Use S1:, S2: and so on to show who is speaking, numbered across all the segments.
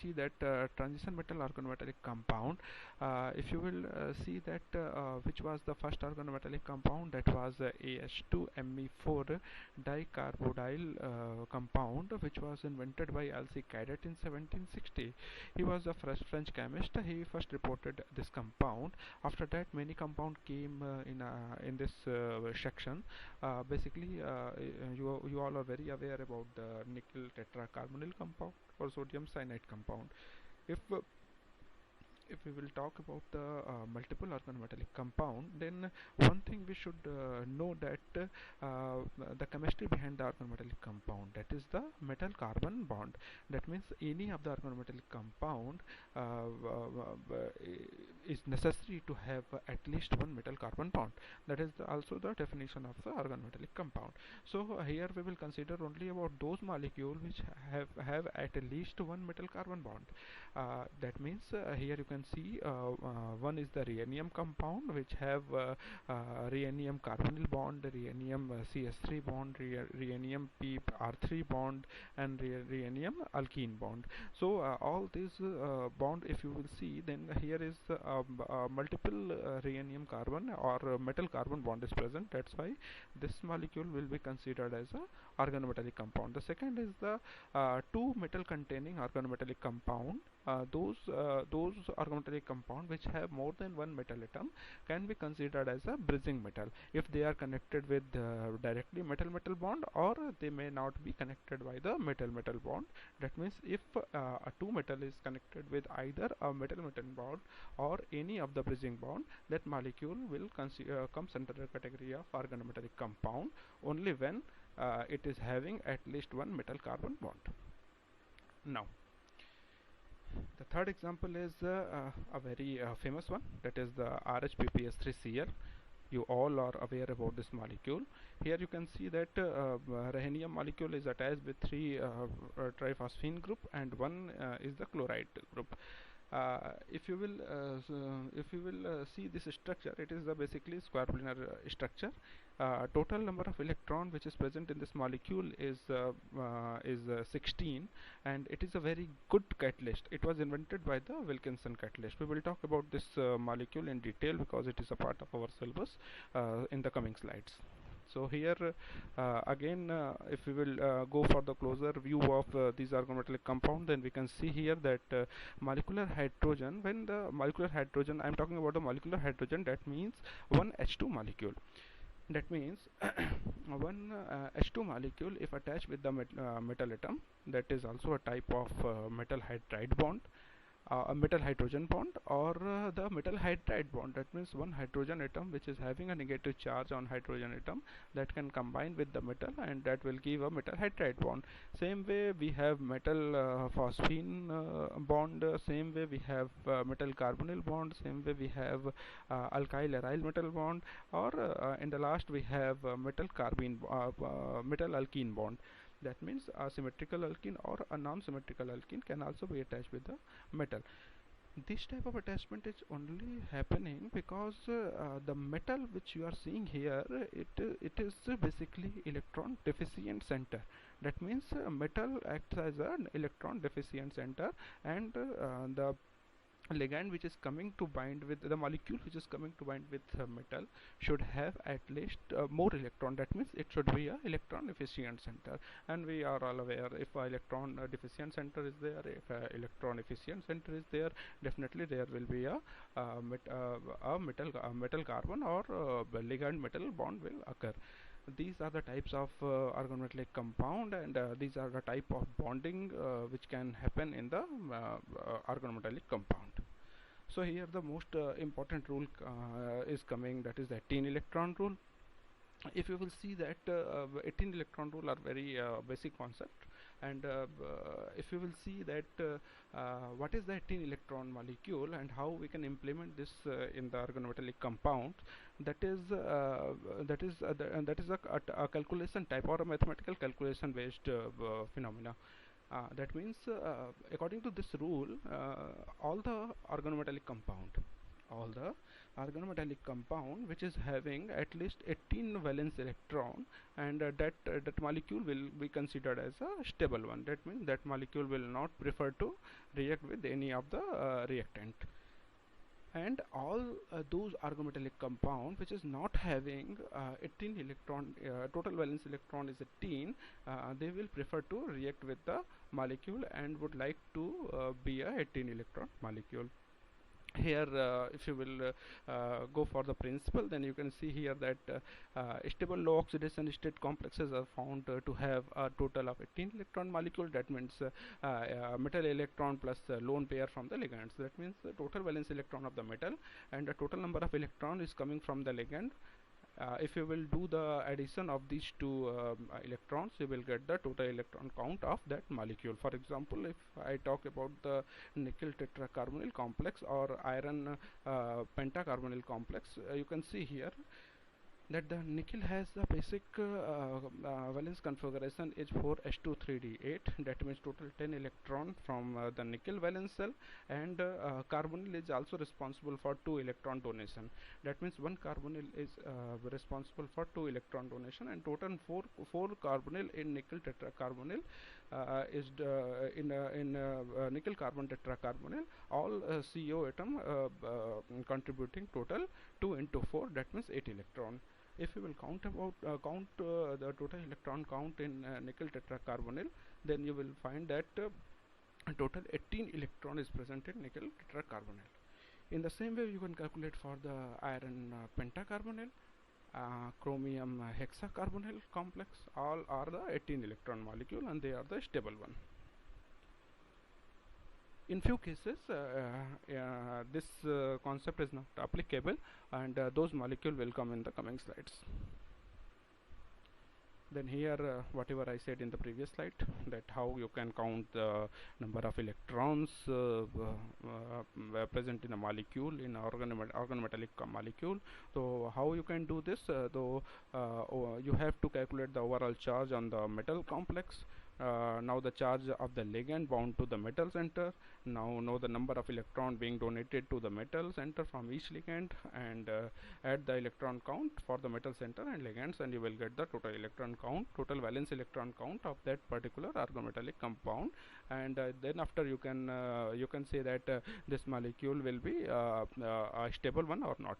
S1: see that transition metal organometallic compound, if you will see that which was the first organometallic compound, that was AH2Me4 dicarbodyl compound, which was invented by Alcide Cadet in 1760. He was a French chemist. He first reported this compound. After that, many compound came in this section. Basically, you all are very aware about the nickel tetracarbonyl compound or sodium cyanide compound. If if we will talk about the multiple organometallic compound, then one thing we should know that the chemistry behind the organometallic compound, that is the metal carbon bond. That means any of the organometallic compound is necessary to have at least one metal carbon bond. That is also the definition of the organometallic compound. So here we will consider only about those molecules which have at least one metal carbon bond. That means here you can see one is the rhenium compound, which have rhenium carbonyl bond, rhenium CS3 bond, rhenium PR3 bond, and rhenium alkene bond. So all these bond, if you will see, then here is multiple rhenium carbon or metal carbon bond is present. That's why this molecule will be considered as a organometallic compound. The second is the two metal containing organometallic compound. Those organometallic compound which have more than one metal atom can be considered as a bridging metal if they are connected with directly metal bond, or they may not be connected by the metal bond. That means if a two metal is connected with either a metal bond or any of the bridging bond, that molecule will comes under the category of organometallic compound only when it is having at least one metal carbon bond. Now, the third example is a very famous one, that is the RHPPS3Cl. You all are aware about this molecule. Here you can see that rhenium molecule is attached with three triphosphine group, and one is the chloride group. If you will see this structure, it is basically square planar structure. Total number of electron which is present in this molecule is 16, and it is a very good catalyst. It was invented by the Wilkinson catalyst. We will talk about this molecule in detail because it is a part of our syllabus in the coming slides. So here again, if we will go for the closer view of these organometallic compound, then we can see here that molecular hydrogen, when the molecular hydrogen, I am talking about the molecular hydrogen, that means one H2 molecule. That means one H2 molecule, if attached with the metal atom, that is also a type of metal hydride bond, a metal hydrogen bond, or the metal hydride bond. That means one hydrogen atom which is having a negative charge on hydrogen atom that can combine with the metal, and that will give a metal hydride bond. Same way we have metal phosphine bond, same way we have metal carbonyl bond, same way we have alkyl aryl metal bond, or in the last we have metal carbene metal alkene bond. That means a symmetrical alkene or a non-symmetrical alkene can also be attached with the metal. This type of attachment is only happening because the metal which you are seeing here, it is basically electron deficient center. That means metal acts as an electron deficient center, and the ligand which is coming to bind with the molecule which is coming to bind with metal should have at least more electron. That means it should be a electron efficient center, and we are all aware, if a electron deficient center is there, if a electron efficient center is there, definitely there will be a metal carbon or ligand metal bond will occur. These are the types of organometallic compound, and these are the type of bonding which can happen in the organometallic compound. So here the most important rule is coming, that is the 18 electron rule. If you will see that 18 electron rule are very basic concept, and if you will see that what is the 18 electron molecule and how we can implement this in the organometallic compound, that is a calculation type or a mathematical calculation based phenomena. That means according to this rule, all the organometallic compound, all the organometallic compound which is having at least 18 valence electron, and that molecule will be considered as a stable one. That means that molecule will not prefer to react with any of the reactant. And all those organometallic compound which is not having 18 electron, total valence electron is 18, they will prefer to react with the molecule and would like to be a 18 electron molecule. Here if you will go for the principle, then you can see here that stable low oxidation state complexes are found to have a total of 18 electron molecule. That means metal electron plus lone pair from the ligands. That means the total valence electron of the metal and the total number of electron is coming from the ligand. If you will do the addition of these two electrons, you will get the total electron count of that molecule. For example, if I talk about the nickel tetracarbonyl complex or iron pentacarbonyl complex, you can see here that the nickel has the basic valence configuration is 4s2 3d8. That means total 10 electron from the nickel valence cell, and carbonyl is also responsible for 2 electron donation. That means one carbonyl is responsible for 2 electron donation, and total 4 carbonyl in nickel tetracarbonyl is in nickel carbon tetracarbonyl, all CO atom contributing total 2 into 4, that means 8 electron. If you will count the total electron count in nickel tetracarbonyl, then you will find that total 18 electron is present in nickel tetracarbonyl. In the same way, you can calculate for the iron pentacarbonyl, chromium hexacarbonyl complex. All are the 18 electron molecule, and they are the stable one. In few cases this concept is not applicable, and those molecules will come in the coming slides. Then here whatever I said in the previous slide, that how you can count the number of electrons present in a molecule, in organometallic molecule. So how you can do this, you have to calculate the overall charge on the metal complex. Now the charge of the ligand bound to the metal center. Now know the number of electron being donated to the metal center from each ligand, and add the electron count for the metal center and ligands, and you will get the total electron count, total valence electron count of that particular organometallic compound. And then after you can say that this molecule will be a stable one or not.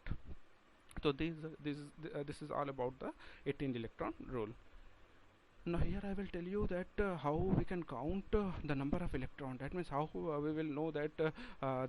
S1: So this is all about the 18 electron rule. Now here I will tell you that how we can count the number of electron. That means how we will know that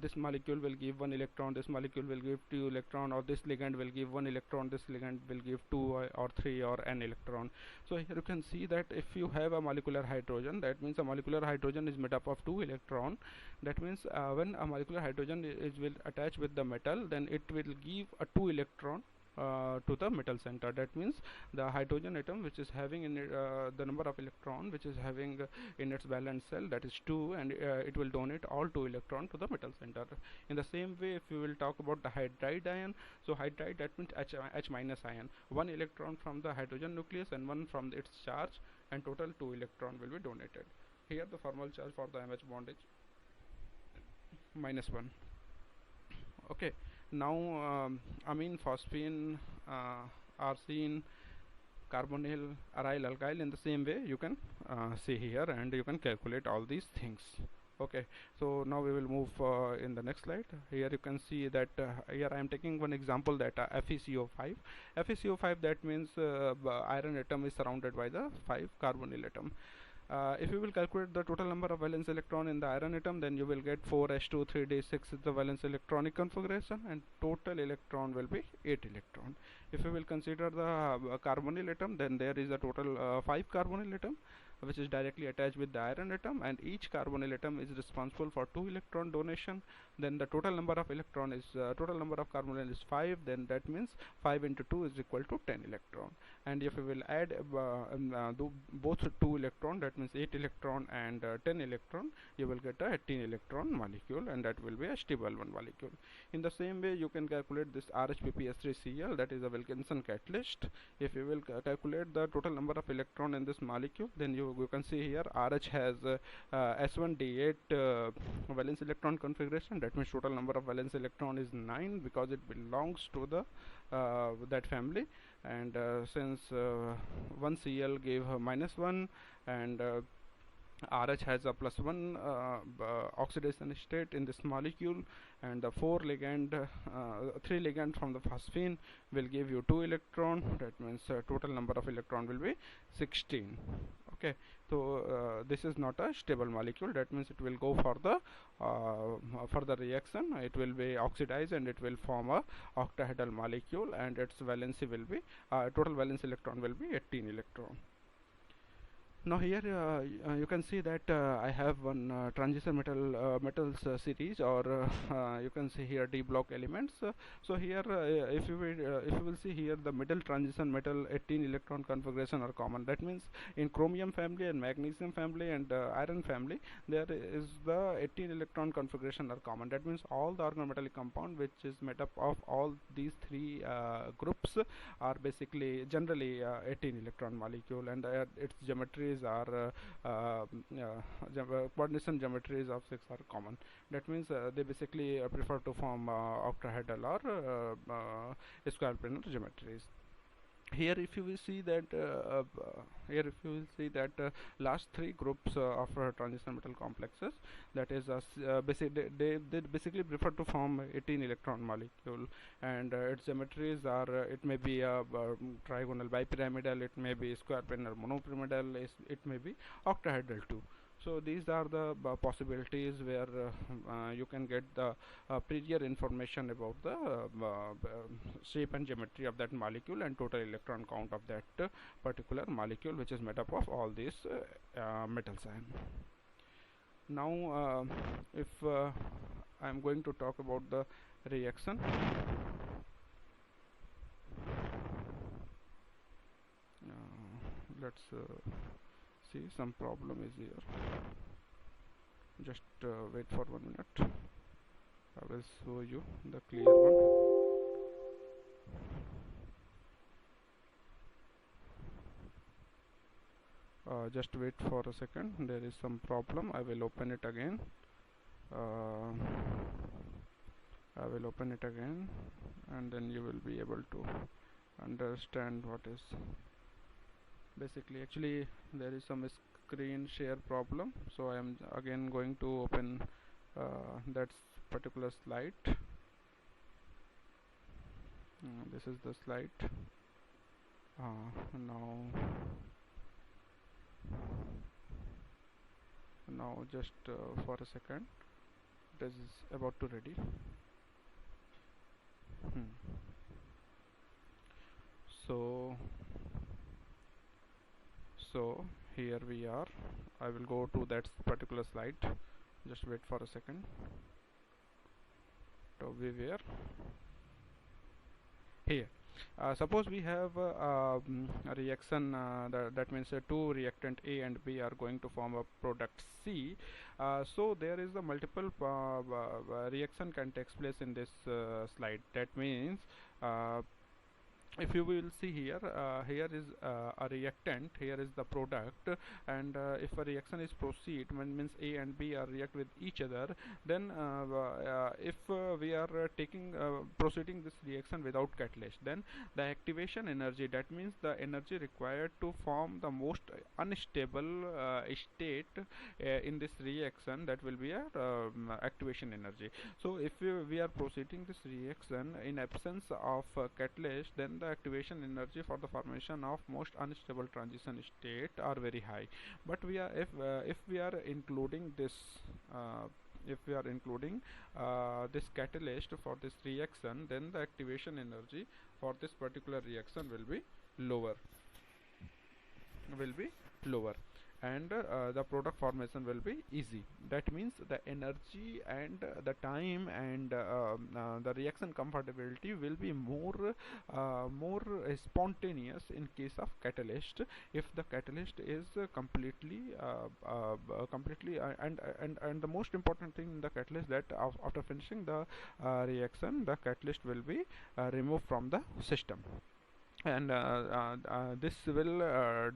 S1: this molecule will give 1 electron, this molecule will give 2 electron, or this ligand will give 1 electron, this ligand will give 2 or 3 or n electron. So here you can see that if you have a molecular hydrogen, that means a molecular hydrogen is made up of 2 electron. That means when a molecular hydrogen will attach with the metal, then it will give a 2 electron to the metal center. That means the hydrogen atom which is having in it, the number of electron which is having in its valence cell, that is 2, and it will donate all 2 electron to the metal center. In the same way, if you will talk about the hydride ion, so hydride, that means H minus ion, 1 electron from the hydrogen nucleus and 1 from its charge, and total 2 electron will be donated. Here the formal charge for the MH bond is -1. Okay. Now amine, phosphine, arsine, carbonyl, aryl, alkyl, in the same way you can see here, and you can calculate all these things. Okay, so now we will move in the next slide. Here you can see that here I am taking one example, that FeCO5. FeCO5, that means iron atom is surrounded by the 5 carbonyl atom. If you will calculate the total number of valence electron in the iron atom, then you will get 4s2 3d6 is the valence electronic configuration, and total electron will be 8 electron. If you will consider the carbonyl atom, then there is a total 5 carbonyl atom which is directly attached with the iron atom, and each carbonyl atom is responsible for 2 electron donation. Then the total number of electron is total number of carbonyl is 5, then that means 5 into 2 is equal to 10 electron. And if you will add both 2 electron, that means 8 electron and 10 electron, you will get a 18 electron molecule, and that will be a stable one molecule. In the same way, you can calculate this RHPPS3Cl, that is a Wilkinson catalyst. If you will calculate the total number of electron in this molecule, then you you can see here RH has S1D8 valence electron configuration. That means total number of valence electron is 9 because it belongs to the that family. And since one Cl gave -1 and RH has a +1 oxidation state in this molecule, and the 3 ligand from the phosphine will give you 2 electron. That means total number of electron will be 16. Okay, so this is not a stable molecule. That means it will go for the reaction. It will be oxidized and it will form a octahedral molecule, and its valency will be total valence electron will be 18 electron. Now here you can see that I have one transition metals series, or you can see here d block elements. So here if you will see here, the middle transition metal 18 electron configuration are common. That means in chromium family and magnesium family and iron family, there is the 18 electron configuration are common. That means all the organometallic compound which is made up of all these three groups are basically generally 18 electron molecule, and its geometries are coordination geometries of 6 are common. That means they basically prefer to form octahedral or square planar geometries. Here if you will see that last three groups of transition metal complexes, that is they basically prefer to form 18 electron molecule, and its geometries are it may be a trigonal bipyramidal, it may be square planar monopyramidal, it may be octahedral too. So these are the possibilities where you can get the prior information about the shape and geometry of that molecule and total electron count of that particular molecule, which is made up of all these metals ion. Now if I am going to talk about the reaction, let's see, some problem is here. Just wait for 1 minute. I will show you the clear one. Just wait for a second. There is some problem. I will open it again. And then you will be able to understand what is basically. Actually, there is some screen share problem, so I am again going to open that particular slide. This is the slide. Now just for a second, it is about to ready. So here we are. I will go to that particular slide. Just wait for a second. So we were here. Suppose we have a reaction, that means two reactant A and B are going to form a product C. So there is a multiple reaction can take place in this slide. That means if you will see here, here is a reactant, here is the product, and if a reaction is proceed, means A and B are react with each other, then if we are proceeding this reaction without catalyst, then the activation energy, that means the energy required to form the most unstable state in this reaction, that will be a activation energy. So if we are proceeding this reaction in absence of catalyst, then the activation energy for the formation of most unstable transition state are very high. But if we are including this this catalyst for this reaction, then the activation energy for this particular reaction will be lower, and the product formation will be easy. That means the energy and the time and the reaction comfortability will be more spontaneous in case of catalyst, if the catalyst is completely and the most important thing in the catalyst, that after finishing the reaction, the catalyst will be removed from the system. and this will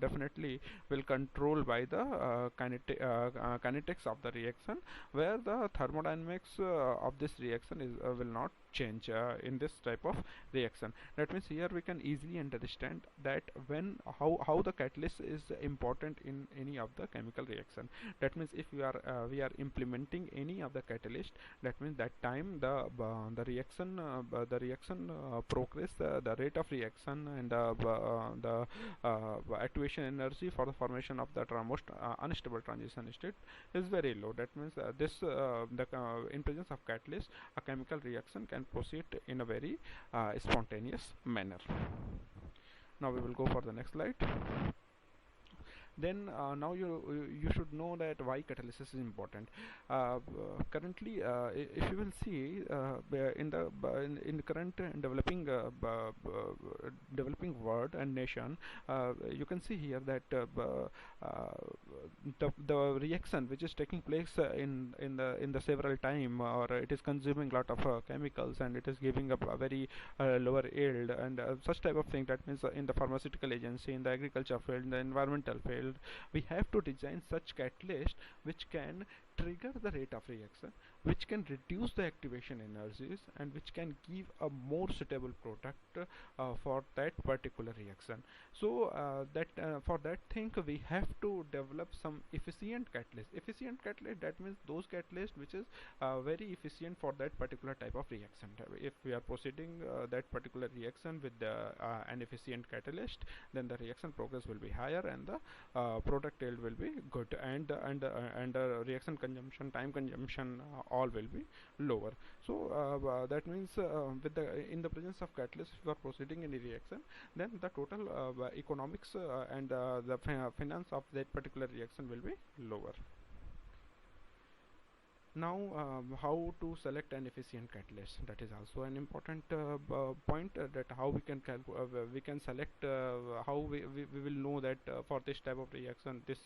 S1: definitely will control by the kinetics of the reaction, where the thermodynamics of this reaction is will not change in this type of reaction. That means here we can easily understand that when how the catalyst is important in any of the chemical reaction. That means if we are implementing any of the catalyst, that means that time the reaction progress, the rate of reaction, and activation energy for the formation of the most unstable transition state is very low. That means in presence of catalyst, a chemical reaction can proceed in a very spontaneous manner. Now we will go for the next slide. Then now you should know that why catalysis is important. Currently, if you will see in the current developing developing world and nation, you can see here that the reaction which is taking place in the several time, or it is consuming lot of chemicals, and it is giving up a very lower yield, and such type of thing. That means in the pharmaceutical agency, in the agriculture field, in the environmental field, we have to design such catalyst which can trigger the rate of reaction, which can reduce the activation energies, and which can give a more suitable product for that particular reaction. So that for that thing we have to develop some efficient catalyst. Efficient catalyst, that means those catalyst which is very efficient for that particular type of reaction. If we are proceeding that particular reaction with an efficient catalyst, then the reaction progress will be higher, and the product yield will be good, and reaction consumption, time consumption, all will be lower. So that means with the in the presence of catalyst, if you are proceeding in a reaction, then the total economics and the finance of that particular reaction will be lower. Now how to select an efficient catalyst, that is also an important point, that how we can select, how we will know that for this type of reaction this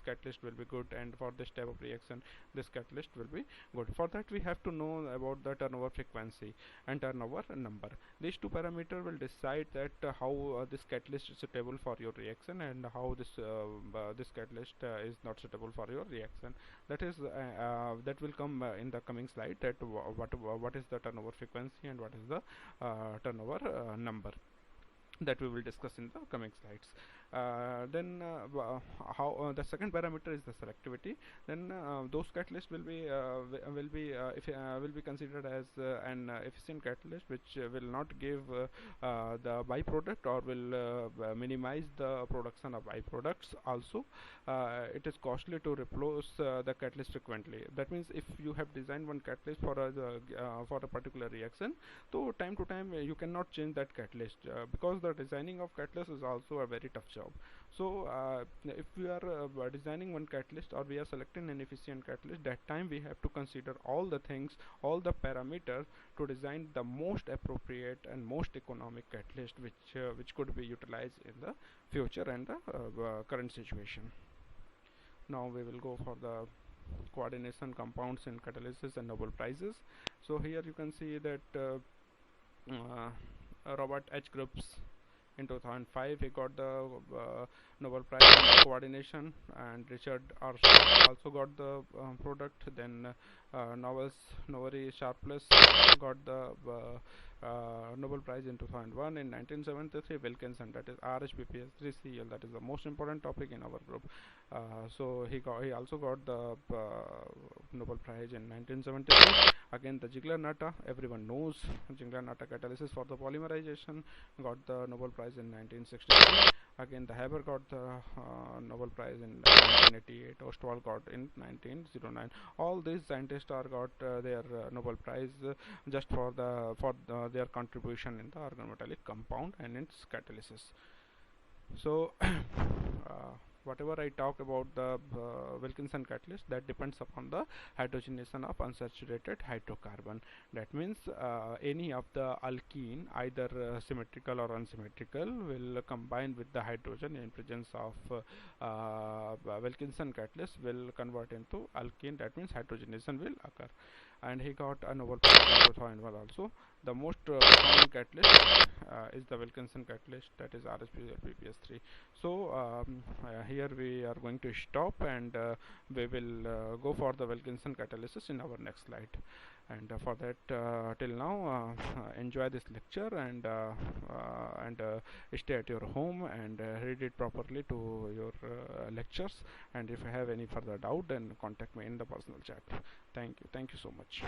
S1: catalyst will be good, and for this type of reaction this catalyst will be good. For that we have to know about the turnover frequency and turnover number. These two parameters will decide that how this catalyst is suitable for your reaction, and how this catalyst is not suitable for your reaction. That will come in the coming slide, that what is the turnover frequency and what is the turnover number, that we will discuss in the coming slides. Then how the second parameter is the selectivity. Then those catalysts will be considered as an efficient catalyst, which will not give the byproduct, or will minimize the production of byproducts. Also it is costly to replace the catalyst frequently. That means if you have designed one catalyst for a particular reaction, so time to time you cannot change that catalyst, because the designing of catalyst is also a very tough job. So if we are designing one catalyst, or we are selecting an efficient catalyst, that time we have to consider all the things, all the parameters, to design the most appropriate and most economic catalyst, which could be utilized in the future and the current situation. Now we will go for the coordination compounds in catalysis and Nobel prizes. So here you can see that Robert H. Grubbs in 2005 he got the Nobel Prize in coordination, and Richard R. Sharp also got the product. Then Novari Sharpless got the Nobel Prize in 2001. In 1973, Wilkinson, that is RHBPS3CL, that is the most important topic in our group. So he also got the Nobel Prize in 1973. Again, the Ziegler-Natta, everyone knows Ziegler-Natta catalysis for the polymerization, got the Nobel Prize in 1963. Again, the Haber got the Nobel Prize in 1988. Ostwald got in 1909. All these scientists are got their Nobel Prize just for their contribution in the organometallic compound and its catalysis. So whatever I talk about the Wilkinson catalyst, that depends upon the hydrogenation of unsaturated hydrocarbon. That means any of the alkene, either symmetrical or unsymmetrical, will combine with the hydrogen in presence of Wilkinson catalyst, will convert into alkene. That means hydrogenation will occur. and he got a Nobel Prize in 2001 also. The most common catalyst is the Wilkinson catalyst, that is RSP or PPS3. So here we are going to stop, and we will go for the Wilkinson catalysis in our next slide. And for that, till now, enjoy this lecture, and stay at your home, and read it properly to your lectures. And if you have any further doubt, then contact me in the personal chat. Thank you so much.